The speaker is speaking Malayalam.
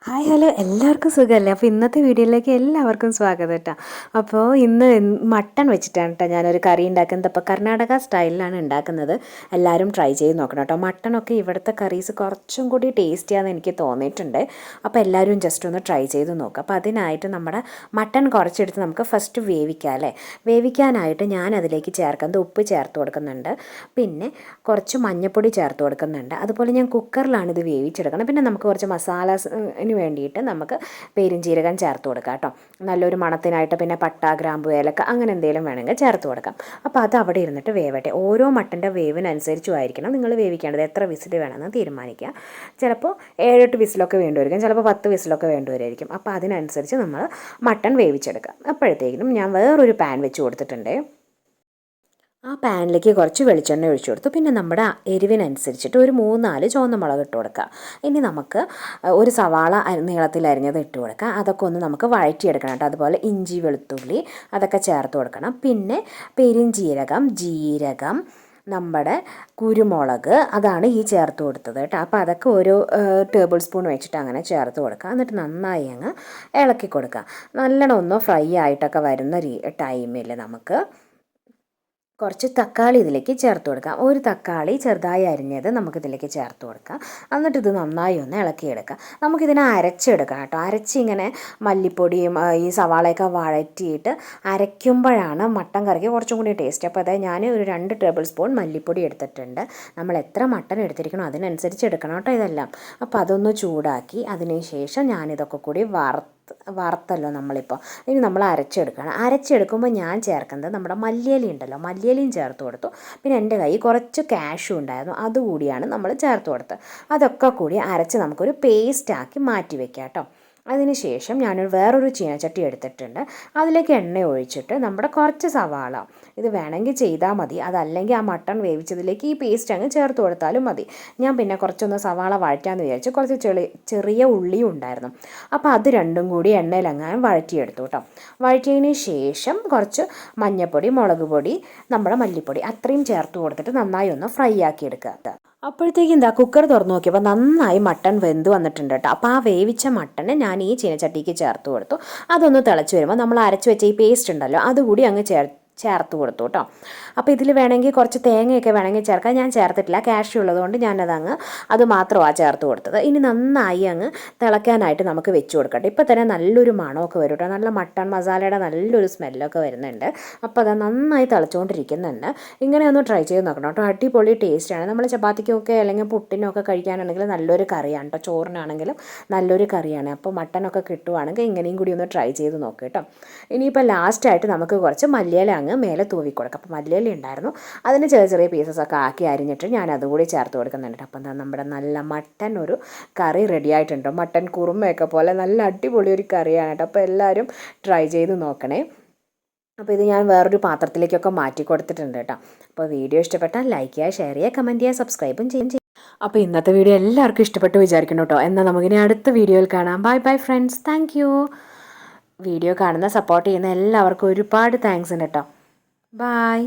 ഹായ് ഹലോ എല്ലാവർക്കും സുഖമല്ലേ? അപ്പോൾ ഇന്നത്തെ വീഡിയോയിലേക്ക് എല്ലാവർക്കും സ്വാഗതം കേട്ടോ. അപ്പോൾ ഇന്ന് മട്ടൺ വെച്ചിട്ടാണ് കേട്ടോ ഞാനൊരു കറി ഉണ്ടാക്കുന്നത്. അപ്പോൾ കർണാടക സ്റ്റൈലിലാണ് ഉണ്ടാക്കുന്നത്. എല്ലാവരും ട്രൈ ചെയ്ത് നോക്കണം കേട്ടോ. മട്ടണൊക്കെ ഇവിടുത്തെ കറീസ് കുറച്ചും കൂടി ടേസ്റ്റിയാണെന്ന് എനിക്ക് തോന്നിയിട്ടുണ്ട്. അപ്പോൾ എല്ലാവരും ജസ്റ്റ് ഒന്ന് ട്രൈ ചെയ്ത് നോക്കുക. അപ്പോൾ അതിനായിട്ട് നമ്മുടെ മട്ടൺ കുറച്ചെടുത്ത് നമുക്ക് ഫസ്റ്റ് വേവിക്കാം അല്ലേ. വേവിക്കാനായിട്ട് ഞാൻ അതിലേക്ക് ചേർക്കുന്നത് ഉപ്പ് ചേർത്ത് കൊടുക്കുന്നുണ്ട്, പിന്നെ കുറച്ച് മഞ്ഞൾപ്പൊടി ചേർത്ത് കൊടുക്കുന്നുണ്ട്. അതുപോലെ ഞാൻ കുക്കറിലാണ് ഇത് വേവിച്ചെടുക്കുന്നത്. പിന്നെ നമുക്ക് കുറച്ച് മസാല വേണ്ടിയിട്ട് നമുക്ക് പെരുംജീരകം ചേർത്ത് കൊടുക്കാം കേട്ടോ, നല്ലൊരു മണത്തിനായിട്ട്. പിന്നെ പട്ട, ഗ്രാമ്പു, ഏലക്ക അങ്ങനെ എന്തെങ്കിലും വേണമെങ്കിൽ ചേർത്ത് കൊടുക്കാം. അപ്പോൾ അത് അവിടെ ഇരുന്നിട്ട് വേവട്ടെ. ഓരോ മട്ടൻ്റെ വേവിനനുസരിച്ചും ആയിരിക്കണം നിങ്ങൾ വേവിക്കേണ്ടത്. എത്ര വിസിൽ വേണമെന്ന് തീരുമാനിക്കുക. ചിലപ്പോൾ 7-8 വിസിലൊക്കെ വേണ്ടിവരിക്കും, ചിലപ്പോൾ 10 വിസിലൊക്കെ വേണ്ടിവരായിരിക്കും. അപ്പോൾ അതിനനുസരിച്ച് നമ്മൾ മട്ടൺ വേവിച്ചെടുക്കാം. അപ്പോഴത്തേക്കും ഞാൻ വേറൊരു പാൻ വെച്ച് കൊടുത്തിട്ടുണ്ട്. ആ പാനിലേക്ക് കുറച്ച് വെളിച്ചെണ്ണ ഒഴിച്ചു കൊടുത്തു. പിന്നെ നമ്മുടെ എരിവിനനുസരിച്ചിട്ട് ഒരു 3-4 ചുവന്ന മുളക് ഇട്ട് കൊടുക്കുക. ഇനി നമുക്ക് ഒരു സവാള നീളത്തിൽ അരിഞ്ഞത് ഇട്ട് കൊടുക്കുക. അതൊക്കെ ഒന്ന് നമുക്ക് വഴറ്റിയെടുക്കണം കേട്ടോ. അതുപോലെ ഇഞ്ചി, വെളുത്തുള്ളി അതൊക്കെ ചേർത്ത് കൊടുക്കണം. പിന്നെ പെരുംജീരകം, ജീരകം, നമ്മുടെ കുരുമുളക് അതാണ് ഈ ചേർത്ത് കൊടുത്തത് കേട്ടോ. അപ്പോൾ അതൊക്കെ ഒരു ടേബിൾ സ്പൂൺ വെച്ചിട്ട് അങ്ങനെ ചേർത്ത് കൊടുക്കുക. എന്നിട്ട് നന്നായി അങ്ങ് ഇളക്കി കൊടുക്കുക. നല്ലോണം ഒന്ന് ഫ്രൈ ആയിട്ടൊക്കെ വരുന്ന ടൈമിൽ നമുക്ക് കുറച്ച് തക്കാളി ഇതിലേക്ക് ചേർത്ത് കൊടുക്കാം. ഒരു തക്കാളി ചെറുതായി അരിഞ്ഞത് നമുക്കിതിലേക്ക് ചേർത്ത് കൊടുക്കാം. എന്നിട്ട് ഇത് നന്നായി ഒന്ന് ഇളക്കിയെടുക്കാം. നമുക്കിതിനെ അരച്ചെടുക്കാം കേട്ടോ. അരച്ചിങ്ങനെ മല്ലിപ്പൊടിയും ഈ സവാളയൊക്കെ വഴറ്റിയിട്ട് അരയ്ക്കുമ്പോഴാണ് മട്ടൻ കറിക്ക് കുറച്ചും കൂടി ടേസ്റ്റ്. അപ്പോൾ അതായത് ഞാൻ ഒരു 2 ടേബിൾ സ്പൂൺ മല്ലിപ്പൊടി എടുത്തിട്ടുണ്ട്. നമ്മൾ എത്ര മട്ടൻ എടുത്തിരിക്കണോ അതിനനുസരിച്ച് എടുക്കണം കേട്ടോ ഇതെല്ലാം. അപ്പോൾ അതൊന്ന് ചൂടാക്കി അതിന് ശേഷം ഞാനിതൊക്കെ കൂടി വറുത്തല്ലോ നമ്മളിപ്പോൾ. ഇനി നമ്മൾ അരച്ചെടുക്കണം. അരച്ചെടുക്കുമ്പോൾ ഞാൻ ചേർക്കുന്നത് നമ്മുടെ മല്ലിയില ഉണ്ടല്ലോ, മല്ലിയിലയും ചേർത്ത് കൊടുത്തു. പിന്നെ എൻ്റെ കയ്യിൽ കുറച്ച് കാഷ്യൂ ഉണ്ടായിരുന്നു, അതുകൂടിയാണ് നമ്മൾ ചേർത്ത് കൊടുത്തത്. അതൊക്കെ കൂടി അരച്ച് നമുക്കൊരു പേസ്റ്റാക്കി മാറ്റി വെക്കാം കേട്ടോ. അതിനുശേഷം ഞാനൊരു വേറൊരു ചീനച്ചട്ടി എടുത്തിട്ടുണ്ട്. അതിലേക്ക് എണ്ണ ഒഴിച്ചിട്ട് നമ്മുടെ കുറച്ച് സവാള, ഇത് വേണമെങ്കിൽ ചെയ്താൽ മതി, അതല്ലെങ്കിൽ ആ മട്ടൺ വേവിച്ചതിലേക്ക് ഈ പേസ്റ്റ് അങ്ങ് ചേർത്ത് കൊടുത്താലും മതി. ഞാൻ പിന്നെ കുറച്ചൊന്ന് സവാള വഴറ്റാമെന്ന് വിചാരിച്ചു. കുറച്ച് ചെറിയ ഉള്ളിയും ഉണ്ടായിരുന്നു. അപ്പോൾ അത് രണ്ടും കൂടി എണ്ണയിലങ്ങാനും വഴറ്റിയെടുത്തു കേട്ടോ. വഴറ്റിയതിന് ശേഷം കുറച്ച് മഞ്ഞൾപ്പൊടി, മുളക് പൊടി, നമ്മുടെ മല്ലിപ്പൊടി അത്രയും ചേർത്ത് കൊടുത്തിട്ട് നന്നായി ഒന്ന് ഫ്രൈ ആക്കി എടുക്കുക. അപ്പോഴത്തേക്കും എന്താ കുക്കർ തുറന്ന് നോക്കിയപ്പോൾ നന്നായി മട്ടൺ വെന്ത് വന്നിട്ടുണ്ട് കേട്ടോ. അപ്പോൾ ആ വേവിച്ച മട്ടനെ ഞാൻ ഈ ചീനച്ചട്ടിക്ക് ചേർത്ത് കൊടുത്തു. അതൊന്ന് തിളച്ച് വരുമ്പോൾ നമ്മൾ അരച്ച് വെച്ച ഈ പേസ്റ്റ് ഉണ്ടല്ലോ അതുകൂടി അങ്ങ് ചേർത്ത് കൊടുത്തു കേട്ടോ. അപ്പോൾ ഇതിൽ വേണമെങ്കിൽ കുറച്ച് തേങ്ങയൊക്കെ വേണമെങ്കിൽ ചേർക്കാം. ഞാൻ ചേർത്തിട്ടില്ല, കാഷ്യൂ ഉള്ളതുകൊണ്ട് അത് മാത്രമാണ് ചേർത്ത് കൊടുത്തത്. ഇനി നന്നായി അങ്ങ് തിളയ്ക്കാനായിട്ട് നമുക്ക് വെച്ച് കൊടുക്കട്ടെ. ഇപ്പോൾ തന്നെ നല്ലൊരു മണമൊക്കെ വരും കേട്ടോ. നല്ല മട്ടൺ മസാലയുടെ നല്ലൊരു സ്മെല്ലൊക്കെ വരുന്നുണ്ട്. അപ്പോൾ അത് നന്നായി തിളച്ചുകൊണ്ടിരിക്കുന്നുണ്ട്. ഇങ്ങനെ ഒന്ന് ട്രൈ ചെയ്ത് നോക്കണം കേട്ടോ. അടിപൊളി ടേസ്റ്റാണ്. നമ്മൾ ചപ്പാത്തിക്കൊക്കെ അല്ലെങ്കിൽ പുട്ടിനൊക്കെ കഴിക്കാനാണെങ്കിൽ നല്ലൊരു കറിയാണ് കേട്ടോ. ചോറിനാണെങ്കിലും നല്ലൊരു കറിയാണ്. അപ്പോൾ മട്ടനൊക്കെ കിട്ടുവാണെങ്കിൽ ഇങ്ങനെയും കൂടി ഒന്ന് ട്രൈ ചെയ്ത് നോക്കുക കേട്ടോ. ഇനിയിപ്പോൾ ലാസ്റ്റായിട്ട് നമുക്ക് കുറച്ച് മല്ലിയില അങ്ങ് മേലെ തൂവി കൊടുക്കാം. അപ്പോൾ മല്ലിയില ഉണ്ടായിരുന്നു, അതിന് ചെറിയ ചെറിയ പീസസൊക്കെ ആക്കി അരിഞ്ഞിട്ട് ഞാൻ അതുകൂടി ചേർത്ത് കൊടുക്കുന്നുണ്ട്. അപ്പം എന്താ നമ്മുടെ നല്ല മട്ടൻ ഒരു കറി റെഡി ആയിട്ടുണ്ട്. മട്ടൻ കുറുമയൊക്കെ പോലെ നല്ല അടിപൊളി ഒരു കറിയാണ് കേട്ടോ. അപ്പോൾ എല്ലാവരും ട്രൈ ചെയ്ത് നോക്കണേ. അപ്പോൾ ഇത് ഞാൻ വേറൊരു പാത്രത്തിലേക്കൊക്കെ മാറ്റി കൊടുത്തിട്ടുണ്ട് കേട്ടോ. അപ്പോൾ വീഡിയോ ഇഷ്ടപ്പെട്ടാൽ ലൈക്ക് ചെയ്യുക, ഷെയർ ചെയ്യുക, കമൻറ്റ് ചെയ്യുക, സബ്സ്ക്രൈബും ചെയ്യും. അപ്പോൾ ഇന്നത്തെ വീഡിയോ എല്ലാവർക്കും ഇഷ്ടപ്പെട്ടു വിചാരിക്കണം കേട്ടോ. എന്നാൽ നമുക്കിനി അടുത്ത വീഡിയോയിൽ കാണാം. Bye bye friends, thank you. Video കാണുന്ന സപ്പോർട്ട് ചെയ്യുന്ന എല്ലാവർക്കും ഒരുപാട് താങ്ക്സ് ഉണ്ട് കേട്ടോ. ബായ്.